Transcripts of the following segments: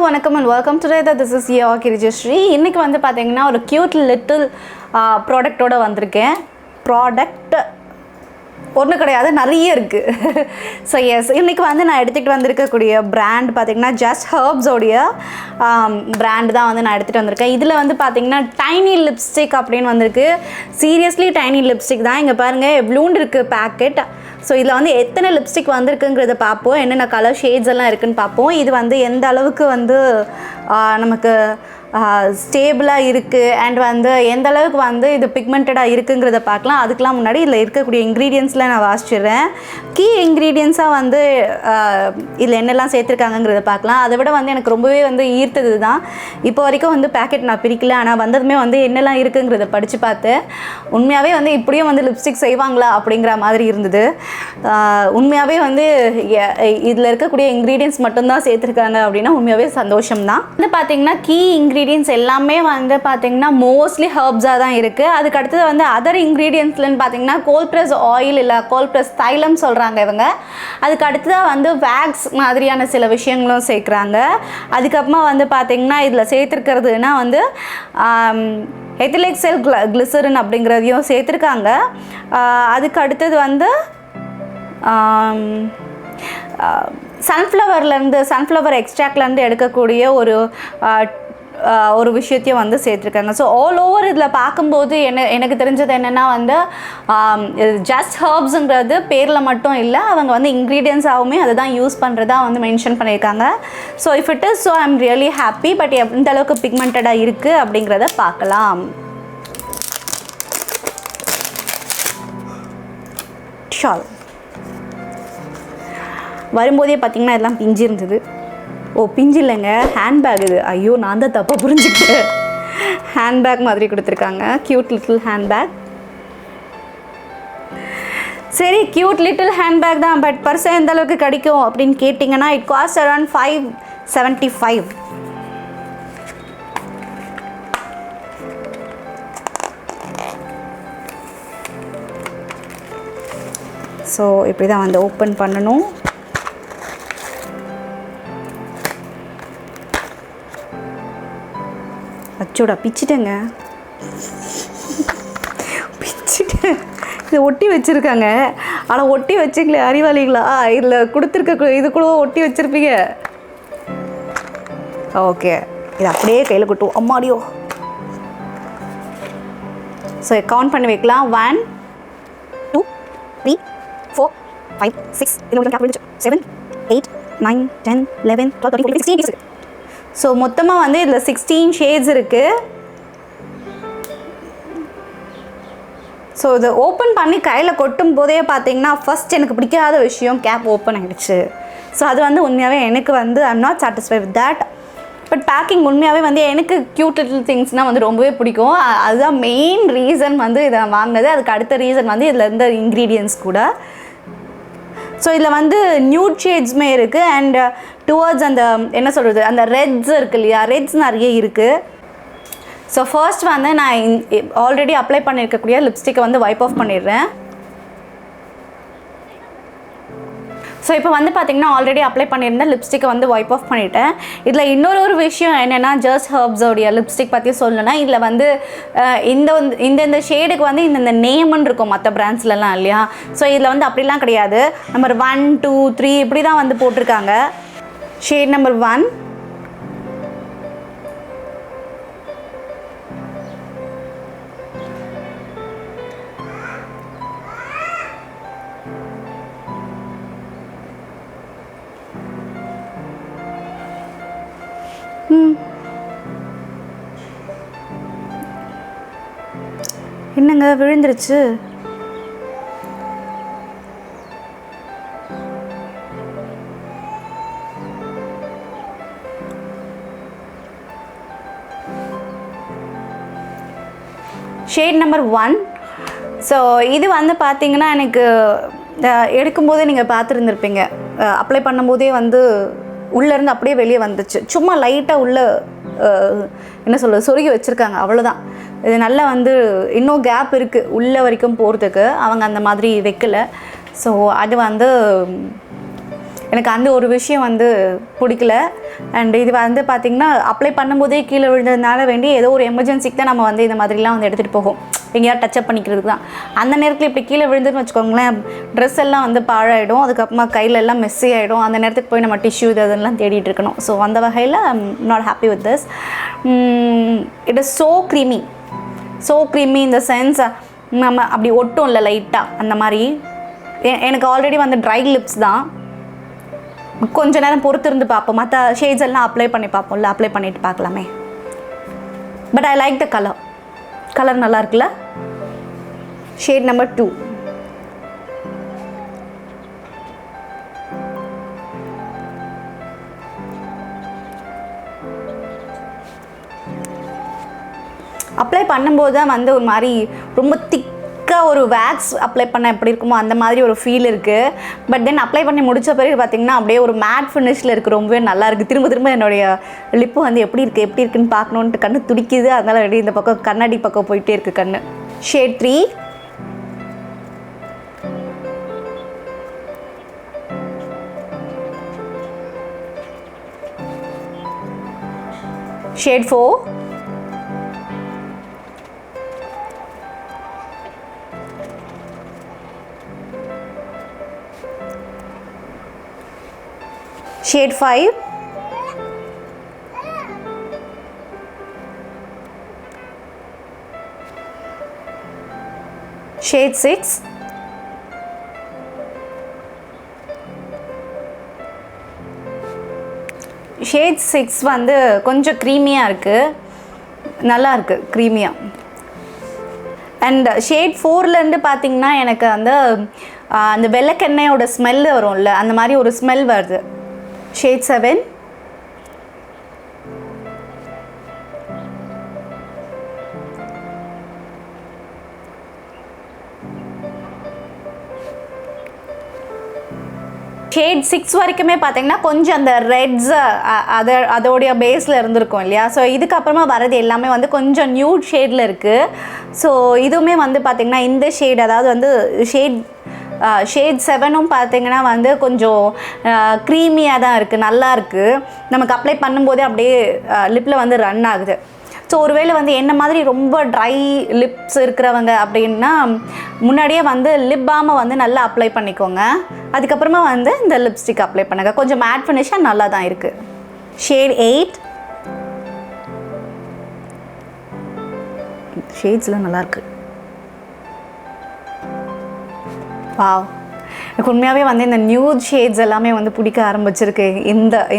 வணக்கம் and welcome today. This is your Cruelty-Free. இன்னைக்கு வந்து பாத்தீங்கன்னா ஒரு cute little ப்ராடக்ட்டோட வந்திருக்கேன். ப்ராடக்ட் ஒண்ணு கிடையாது, நிறைய இருக்கு. So yes, இன்னைக்கு வந்து நான் எடுத்துட்டு வந்திருக்கக்கூடிய பிராண்ட் பாத்தீங்கன்னா ஜஸ்ட் ஹெர்ப்ஸ் உடைய பிராண்ட் தான் வந்து நான் எடுத்துட்டு வந்திருக்கேன். இதுல வந்து பாத்தீங்கன்னா டைனி லிப்ஸ்டிக் அப்படினு வந்திருக்கு. சீரியஸ்லி டைனி லிப்ஸ்டிக் தான். இங்க பாருங்க எவ்வளவு இருக்கு பாக்கெட். ஸோ இதில் வந்து எத்தனை லிப்ஸ்டிக் வந்திருக்குங்கிறத பார்ப்போம், என்னென்ன கலர் ஷேட்ஸ் எல்லாம் இருக்குதுன்னு பார்ப்போம். இது வந்து எந்த அளவுக்கு வந்து நமக்கு ஸ்டேபிளாக இருக்குது அண்ட் வந்து எந்த அளவுக்கு வந்து இது பிக்மெண்டடாக இருக்குங்கிறத பார்க்கலாம். அதுக்கெலாம் முன்னாடி இதில் இருக்கக்கூடிய இன்க்ரீடியன்ட்ஸில் நான் வாசிச்சிடுறேன். கீ இன்க்ரீடியன்ஸாக வந்து இதில் என்னெல்லாம் சேர்த்துருக்காங்கங்கிறத பார்க்கலாம். அதை விட வந்து எனக்கு ரொம்பவே வந்து ஈர்த்தது தான். இப்போ வரைக்கும் வந்து பேக்கெட் நான் பிரிக்கல, ஆனால் வந்ததுமே வந்து என்னெல்லாம் இருக்குங்கிறத படித்து பார்த்தேன். உண்மையாகவே வந்து இப்படியும் வந்து லிப்ஸ்டிக் செய்வாங்களா அப்படிங்கிற மாதிரி இருந்தது. உண்மையாகவே வந்து இதில் இருக்கக்கூடிய இன்க்ரீடியன்ட்ஸ் மட்டும்தான் சேர்த்துருக்காங்க அப்படின்னா உண்மையாகவே சந்தோஷம்தான். வந்து பார்த்திங்கன்னா கீ இன்க்ரீடியன்ட்ஸ் எல்லாமே வந்து பார்த்திங்கன்னா மோஸ்ட்லி ஹெர்ப்ஸாக தான் இருக்குது. அதுக்கு அடுத்தது வந்து அதர் இன்க்ரீடியன்ட்ஸ்லன்னு பார்த்திங்கன்னா கோல்ட் ப்ரெஸ் ஆயில் இல்லை கோல்ட் ப்ரெஸ் தைலம் சொல்கிறாங்க இவங்க. அதுக்கு அடுத்ததாக வந்து வேக்ஸ் மாதிரியான சில விஷயங்களும் சேர்க்குறாங்க. அதுக்கப்புறமா வந்து பார்த்திங்கன்னா இதில் சேர்த்துருக்கிறதுனா வந்து எத்திலிக் செல் கிளிசரின் அப்படிங்கிறதையும் சேர்த்துருக்காங்க. அதுக்கு அடுத்தது வந்து சன்ஃப்ளவர் எக்ஸ்ட்ராக்ட்லேருந்து எடுக்கக்கூடிய ஒரு விஷயத்தையும் வந்து சேர்த்துருக்காங்க. ஸோ ஆல் ஓவர் இதில் பார்க்கும்போது எனக்கு தெரிஞ்சது என்னென்னா வந்து ஜஸ்ட் ஹெர்ப்ஸுங்கிறது பேரில் மட்டும் இல்லை, அவங்க வந்து இன்க்ரீடியன்ஸாகவுமே அதை தான் யூஸ் பண்ணுறதா வந்து மென்ஷன் பண்ணியிருக்காங்க. So if it is so I am really happy. But எந்த அளவுக்கு பிக்மெண்டடாக இருக்குது அப்படிங்கிறத பார்க்கலாம். ஷால் வரும்போதே பார்த்திங்கன்னா எல்லாம் பிஞ்சு இருந்தது. ஓ பிஞ்சு இல்லைங்க, ஹேண்ட்பேக் இது. ஐயோ நான் தான் தப்பாக புரிஞ்சுக்கிட்டேன். ஹேண்ட்பேக் மாதிரி கொடுத்துருக்காங்க, க்யூட் லிட்டில் ஹேண்ட்பேக். சரி க்யூட் லிட்டில் ஹேண்ட்பேக் தான், பட் பர்ஸ் எந்த அளவுக்கு கிடைக்கும் அப்படின்னு கேட்டிங்கன்னா இட் காஸ்ட் அரௌண்ட் 575. ஸோ இப்படி தான் வந்து ஓப்பன் பண்ணணும். அச்சோடா பிச்சுட்டேங்க, பிச்சுட்டேன். இதை ஒட்டி வச்சுருக்காங்க. ஆனால் ஒட்டி வச்சுக்கல அறிவாளிகளா, இதில் கொடுத்துருக்க இது கூட ஒட்டி வச்சுருப்பீங்க. ஓகே, இது அப்படியே கையில் கொட்டுவோம். அம்மாடியோ. ஸோ கவுண்ட் பண்ணி வைக்கலாம். 1 2 3 4 5 6 7 8 9 10 11 12 13 14 16. ஸோ மொத்தமாக வந்து இதில் 16 ஷேட்ஸ் இருக்குது. ஸோ இது ஓப்பன் பண்ணி கையில் கொட்டும் போதே பார்த்தீங்கன்னா ஃபஸ்ட் எனக்கு பிடிக்காத விஷயம் கேப் ஓப்பன் ஆகிடுச்சு. ஸோ அது வந்து உண்மையாகவே எனக்கு வந்து I am not satisfied with that. But packing உண்மையாகவே வந்து எனக்கு க்யூட் லிட்டில் திங்ஸ்னால் வந்து ரொம்பவே பிடிக்கும். அதுதான் மெயின் ரீசன் வந்து இதை வாங்கினது. அதுக்கு அடுத்த ரீசன் வந்து இதில் இருந்த இன்க்ரீடியன்ட்ஸ் கூட. ஸோ இதில் வந்து நியூட் ஷேட்ஸுமே இருக்குது அண்ட் டுவர்ட்ஸ் அந்த என்ன சொல்கிறது அந்த ரெட்ஸ் இருக்குது இல்லையா, ரெட்ஸ் நிறைய இருக்குது. ஸோ ஃபர்ஸ்ட் வந்து நான் ஆல்ரெடி அப்ளை பண்ணியிருக்கக்கூடிய லிப்ஸ்டிக்கை வந்து வைப் ஆஃப் பண்ணிடுறேன். ஸோ இப்போ வந்து பார்த்திங்கன்னா ஆல்ரெடி அப்ளை பண்ணியிருந்தேன், லிப்ஸ்டிக்கை வந்து வைப் ஆஃப் பண்ணிவிட்டேன். இதில் இன்னொரு விஷயம் என்னென்னா ஜஸ்ட் ஹெர்ப்ஸோடைய லிப்ஸ்டிக் பற்றி சொல்லணும்னா இதில் வந்து இந்த ஷேடுக்கு வந்து இந்த நேம்னு இருக்கும் மற்ற பிராண்ட்ஸ்லலாம் இல்லையா. ஸோ இதில் வந்து அப்படிலாம் கிடையாது. நம்பர் 1 2 3 இப்படி தான் வந்து போட்டிருக்காங்க. ஷேட் நம்பர் 1 என்னங்க விழுந்துருச்சு. Shade number 1. ஸோ இது வந்து பார்த்திங்கன்னா எனக்கு எடுக்கும்போதே நீங்கள் பார்த்துருந்துருப்பீங்க, அப்ளை பண்ணும்போதே வந்து உள்ளேருந்து அப்படியே வெளியே வந்துச்சு. சும்மா லைட்டாக உள்ள என்ன சொல்கிறது சொருகி வச்சுருக்காங்க, அவ்வளோதான். இது நல்லா வந்து இன்னும் கேப் இருக்குது உள்ளே வரைக்கும் போகிறதுக்கு, அவங்க அந்த மாதிரி வைக்கல. ஸோ அது வந்து எனக்கு அந்த ஒரு விஷயம் வந்து பிடிக்கல. அண்ட் இது வந்து பார்த்திங்கன்னா அப்ளை பண்ணும்போதே கீழே விழுந்ததுனால வேண்டி ஏதோ ஒரு எமர்ஜென்சிக்கு தான் நம்ம வந்து இந்த மாதிரிலாம் வந்து எடுத்துகிட்டு போகும், எங்கேயாவது டச்சப் பண்ணிக்கிறதுக்கு தான். அந்த நேரத்தில் இப்படி கீழே விழுந்துன்னு வச்சுக்கோங்களேன், ட்ரெஸ் எல்லாம் வந்து பாழாயிடும், அதுக்கப்புறமா கையில் எல்லாம் மெஸ்ஸி ஆகிடும். அந்த நேரத்துக்கு போய் நம்ம டிஷ்யூ இதெல்லாம் தேடிட்டு இருக்கணும். ஸோ அந்த வகையில் ஐ am not happy with this. It is so creamy, so creamy இந்த சென்ஸ் நம்ம அப்படி ஒட்டும் இல்லை லைட்டாக அந்த மாதிரி. எனக்கு ஆல்ரெடி வந்து ட்ரை லிப்ஸ் தான், கொஞ்ச நேரம் பொறுத்திருந்து பார்ப்போம், மற்ற ஷேட்ஸ் எல்லாம் அப்ளை பண்ணி பார்ப்போம்ல, அப்ளை பண்ணிட்டு பார்க்கலாமே. But I like the colour நல்லா இருக்குல்ல. Shade number 2. அப்ளை பண்ணும்போது தான் வந்து ஒரு மாதிரி ரொம்ப திக்காக ஒரு வேக்ஸ் அப்ளை பண்ண எப்படி இருக்குமோ அந்த மாதிரி ஒரு ஃபீல் இருக்குது. பட் தென் அப்ளை பண்ணி முடித்த பிறகு பார்த்திங்கன்னா அப்படியே ஒரு மேட் ஃபினிஷில் இருக்குது, ரொம்பவே நல்லா இருக்குது. திரும்ப திரும்ப என்னுடைய லிப்பு வந்து எப்படி இருக்குன்னு பார்க்கணுன்ட்டு கண்ணு துடிக்குது. அதனால் ரெடி இந்த பக்கம் கண்ணாடி பக்கம் போயிட்டே இருக்குது கண்ணு. Shade 3. Shade 4. Shade 5. Shade 6. Shade 6 வந்து கொஞ்சம் க்ரீமியாக இருக்குது, நல்லா இருக்குது க்ரீமியாக. அண்ட் ஷேட் 4லேருந்து பார்த்திங்கன்னா எனக்கு அந்த வெள்ளைக்கெண்ணெயோட ஸ்மெல் வரும்ல, அந்த மாதிரி ஒரு ஸ்மெல் வருது. Shade 7. ஷேட் 6 வரைக்குமே பார்த்தீங்கன்னா கொஞ்சம் அந்த ரெட்ஸ் அதோடைய பேஸில் இருந்திருக்கும் இல்லையா. ஸோ இதுக்கப்புறமா வர்றது எல்லாமே வந்து கொஞ்சம் நியூட் ஷேடில் இருக்குது. ஸோ இதுவுமே வந்து பார்த்திங்கன்னா இந்த ஷேட், அதாவது வந்து ஷேட் 7ம் பார்த்திங்கன்னா வந்து கொஞ்சம் க்ரீமியாக தான் இருக்குது, நல்லா இருக்குது. நமக்கு அப்ளை பண்ணும்போதே அப்படியே லிப்பில் வந்து ரன் ஆகுது. ஸோ ஒருவேளை வந்து என்ன மாதிரி ரொம்ப ட்ரை லிப்ஸ் இருக்கிறவங்க அப்படின்னா முன்னாடியே வந்து லிப் பாமை வந்து நல்லா அப்ளை பண்ணிக்கோங்க. அதுக்கப்புறமா வந்து இந்த லிப்ஸ்டிக் அப்ளை பண்ணுங்க. கொஞ்சம் மேட் ஃபினிஷாக நல்லா தான் இருக்குது. ஷேட் 8. ஷேட்ஸ்லாம் நல்லாயிருக்கு. வாவ், எனக்கு உண்மையாகவே வந்து இந்த நியூட் ஷேட்ஸ் எல்லாமே வந்து பிடிக்க ஆரம்பிச்சிருக்கு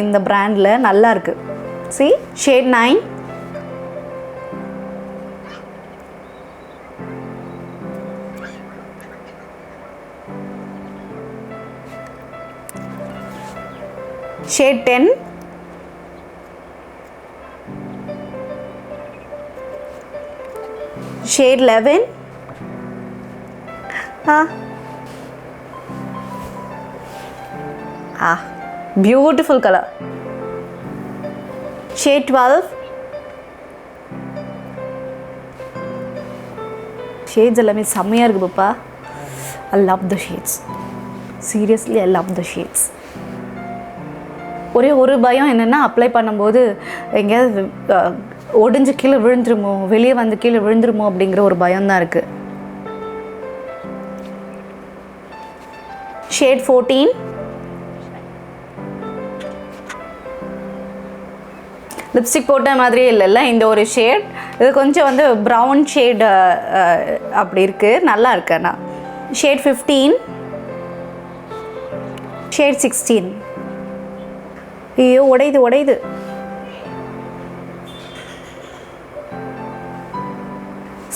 இந்த பிராண்டில். நல்லா இருக்குது. C shade 9. Shade 10. Shade 11. Beautiful color. Shade 12. Shades எல்லாமே செம்மையாக இருக்குது பாப்பா. I love the shades. Seriously, I love the shades. ஒரே ஒரு பயம் என்னென்னா அப்ளை பண்ணும்போது எங்கேயாவது ஒடிஞ்சு கீழே விழுந்துருமோ, வெளியே வந்து கீழே விழுந்துருமோ அப்படிங்கிற ஒரு பயம்தான் இருக்குது. ஷேட் 14. லிப்ஸ்டிக் போட்ட மாதிரியே இல்லைல்ல இந்த ஒரு ஷேட். இது கொஞ்சம் வந்து ப்ரௌன் ஷேட் அப்படி இருக்குது, நல்லா இருக்கு. அண்ணா ஷேட் 15. ஷேட் 16. ஐயோ உடையுது.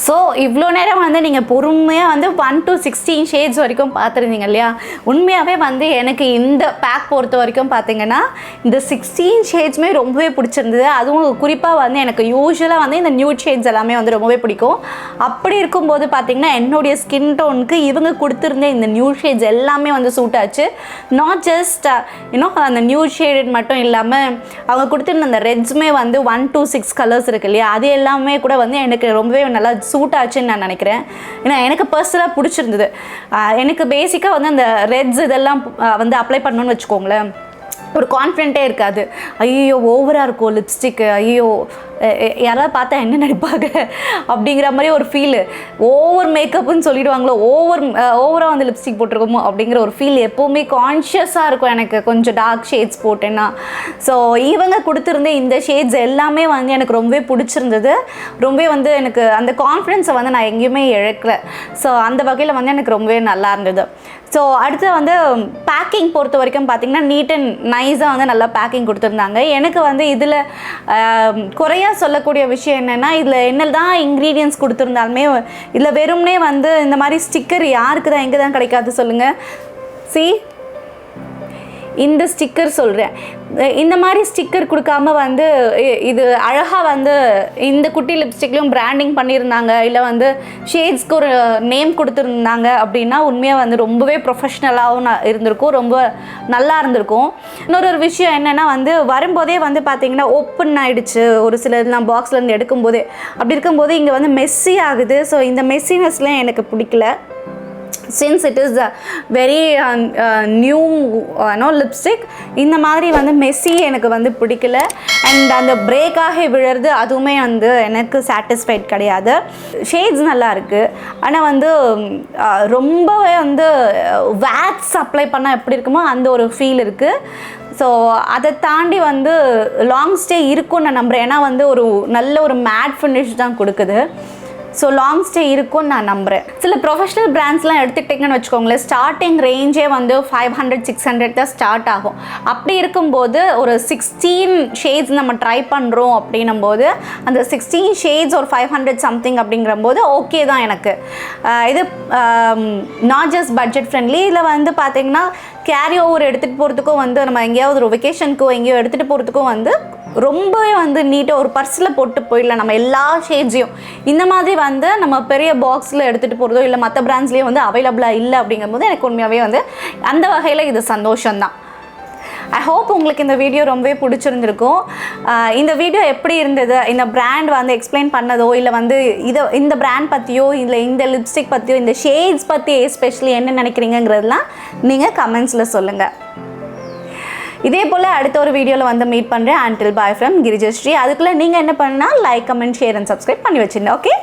ஸோ இவ்வளோ நேரம் வந்து நீங்கள் பொறுமையாக வந்து 1 to 16 ஷேட்ஸ் வரைக்கும் பார்த்துருந்தீங்க இல்லையா. உண்மையாகவே வந்து எனக்கு இந்த பேக் பொறுத்த வரைக்கும் பார்த்தீங்கன்னா இந்த 16 ஷேட்ஸுமே ரொம்பவே பிடிச்சிருந்தது. அதுவும் குறிப்பாக வந்து எனக்கு யூஸ்வலாக வந்து இந்த நியூட் ஷேட்ஸ் எல்லாமே வந்து ரொம்பவே பிடிக்கும். அப்படி இருக்கும்போது பார்த்திங்கன்னா என்னுடைய ஸ்கின் டோனுக்கு இவங்க கொடுத்துருந்த இந்த நியூட் ஷேட்ஸ் எல்லாமே வந்து சூட் ஆச்சு. நாட் ஜஸ்ட் அந்த நியூட் ஷேட் மட்டும் இல்லாமல் அவங்க கொடுத்துருந்த அந்த ரெட்ஸுமே வந்து 1 to 6 கலர்ஸ் இருக்கு இல்லையா, அது எல்லாமே கூட வந்து எனக்கு ரொம்பவே நல்லா சூட் சூட் ஆச்சுன்னு நான் நினைக்கிறேன். ஏன்னா எனக்கு பர்சனலாக பிடிச்சிருந்தது. எனக்கு பேசிக்காக வந்து அந்த ரெட்ஸ் இதெல்லாம் வந்து அப்ளை பண்ணணும்னு வச்சுக்கோங்களேன், ஒரு கான்ஃபிடென்ட்டே இருக்காது. ஐயோ ஓவராக இருக்கும் லிப்ஸ்டிக்கு, ஐயோ யாராவது பார்த்தா என்ன நினைப்பாங்க அப்படிங்கிற மாதிரி ஒரு ஃபீலு. ஓவர் மேக்கப்னு சொல்லிடுவாங்களோ, ஓவராக வந்து லிப்ஸ்டிக் போட்டிருக்கோமோ அப்படிங்கிற ஒரு ஃபீல் எப்போவுமே கான்ஷியஸாக இருக்கும் எனக்கு கொஞ்சம் டார்க் ஷேட்ஸ் போட்டேன்னா. ஸோ இவங்க கொடுத்துருந்த இந்த ஷேட்ஸ் எல்லாமே வந்து எனக்கு ரொம்பவே பிடிச்சிருந்தது. ரொம்பவே வந்து எனக்கு அந்த கான்ஃபிடென்ஸை வந்து நான் எங்கேயுமே இழக்கல. ஸோ அந்த வகையில் வந்து எனக்கு ரொம்பவே நல்லா இருந்தது. ஸோ அடுத்து வந்து பேக்கிங் பொறுத்த வரைக்கும் பார்த்திங்கன்னா நீட் அண்ட் நைஸாக வந்து நல்லா பேக்கிங் கொடுத்துருந்தாங்க. எனக்கு வந்து இதில் குறையாக சொல்லக்கூடிய விஷயம் என்னென்னா, இதில் என்ன தான் இன்க்ரீடியன்ட்ஸ் கொடுத்துருந்தாலுமே இதில் வெறும்னே வந்து இந்த மாதிரி ஸ்டிக்கர் யாருக்கு தான் எங்கே தான் கிடைக்காது சொல்லுங்கள். இந்த ஸ்டிக்கர் சொல்கிறேன், இந்த மாதிரி ஸ்டிக்கர் கொடுக்காம வந்து இது அழகாக வந்து இந்த குட்டி லிப்ஸ்டிக்லையும் பிராண்டிங் பண்ணியிருந்தாங்க, இல்லை வந்து ஷேட்ஸ்க்கு ஒரு நேம் கொடுத்துருந்தாங்க அப்படின்னா உண்மையாக வந்து ரொம்பவே ப்ரொஃபஷ்னலாகவும் இருந்திருக்கும், ரொம்ப நல்லா இருந்திருக்கும். இன்னொரு விஷயம் என்னென்னா வந்து வரும்போதே வந்து பார்த்திங்கன்னா ஓப்பன் ஆகிடுச்சு ஒரு சில இதெல்லாம் பாக்ஸ்லேருந்து எடுக்கும்போதே. அப்படி இருக்கும்போது இங்கே வந்து மெஸ்ஸி ஆகுது. ஸோ இந்த மெஸ்ஸினஸ்லாம் எனக்கு பிடிக்கல. since it is a very new lipstick, இந்த மாதிரி வந்து மெஸ்ஸி எனக்கு வந்து பிடிக்கல. அண்ட் அந்த பிரேக்காக விழுறது அதுவுமே வந்து எனக்கு சாட்டிஸ்ஃபைட் கிடையாது. ஷேட்ஸ் நல்லா இருக்குது, ஆனால் வந்து ரொம்பவே வந்து வேக்ஸ் அப்ளை பண்ணால் எப்படி இருக்குமோ அந்த ஒரு ஃபீல் இருக்குது. ஸோ அதை தாண்டி வந்து லாங் ஸ்டே இருக்கும்னு நான் நம்புகிறேன். ஏன்னா வந்து ஒரு நல்ல ஒரு மேட் ஃபினிஷ் தான் கொடுக்குது. ஸோ லாங் ஸ்டே இருக்கும்னு நான் நம்புகிறேன். சில ப்ரொஃபஷனல் பிராண்ட்ஸ்லாம் எடுத்துக்கிட்டிங்கன்னு வச்சுக்கோங்களேன், ஸ்டார்டிங் ரேஞ்சே வந்து 500-600 தான் ஸ்டார்ட் ஆகும். அப்படி இருக்கும்போது ஒரு 16 ஷேட்ஸ் நம்ம ட்ரை பண்ணுறோம் அப்படின்னும்போது அந்த 16 ஷேட்ஸ் ஒரு 500 சம்திங் அப்படிங்கிறம்போது ஓகே தான் எனக்கு. இது நாட் ஜஸ்ட் பட்ஜெட் ஃப்ரெண்ட்லி. இதில் வந்து பார்த்திங்கன்னா கேரி ஓவர் எடுத்துகிட்டு போகிறதுக்கும் வந்து நம்ம எங்கேயாவது ஒரு வெக்கேஷனுக்கோ எங்கேயோ எடுத்துகிட்டு போகிறதுக்கும் வந்து ரொம்பவே வந்து நீட்டாக ஒரு பர்ஸில் போட்டு போயிடலாம் நம்ம எல்லா ஷேட்ஸையும். இந்த மாதிரி வந்து நம்ம பெரிய பாக்ஸில் எடுத்துகிட்டு போகிறதோ இல்லை மற்ற பிராண்ட்ஸ்லேயும் வந்து அவைலபிளாக இல்லை அப்படிங்கும்போது எனக்கு உண்மையாகவே வந்து அந்த வகையில் இது சந்தோஷம்தான். ஐ ஹோப் உங்களுக்கு இந்த வீடியோ ரொம்பவே பிடிச்சிருந்துருக்கும். இந்த வீடியோ எப்படி இருந்தது, இந்த பிராண்ட் வந்து எக்ஸ்பிளைன் பண்ணதோ இல்லை வந்து இந்த பிராண்ட் பற்றியோ இல்லை இந்த லிப்ஸ்டிக் பற்றியோ இந்த ஷேட்ஸ் பற்றி எஸ்பெஷலி என்ன நினைக்கிறீங்கிறதுலாம் நீங்கள் கமெண்ட்ஸில் சொல்லுங்கள். இதே போல் அடுத்த ஒரு வீடியோவில் வந்து மீட் பண்ணுறேன். until bye from கிரிஜஸ்ரீ. அதுக்குள்ளே நீங்கள் என்ன பண்ணால் like, comment, share and subscribe பண்ணி வச்சுருந்தேன். ஓகே.